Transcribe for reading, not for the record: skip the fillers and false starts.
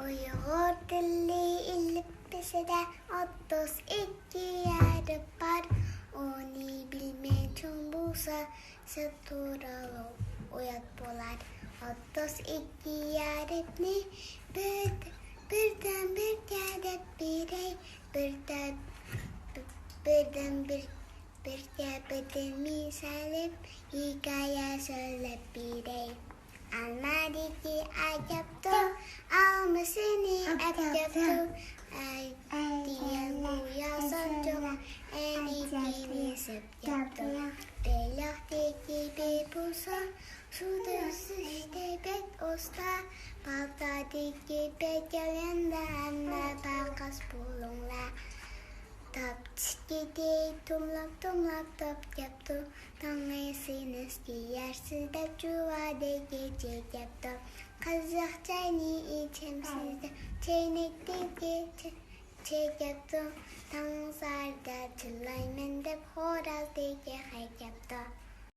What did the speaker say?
Uyuyor dili ilipse de 32 yarı var. Onu bilmeyen bulsa saturalı uyat bolar. 32 yarı ne? Birden bir kere birey. Birden bir kere misalim hikaye söyle birey. Almadaki acapto, almasını acapto. Diye bu yasancı, en ikini sepyapto. Delahtaki bir pusa, suda sıçtı bet osta. Baltadaki bet yalenda, anna bakas bulunla. Tap çikidi, tumlap top yaptı. Tanrısınız ki yersiz de çuvada gece yaptı. Kazak çayını içem sizde, çeynekte çek yaptı. Tanrısarda çılay mendep horaz deke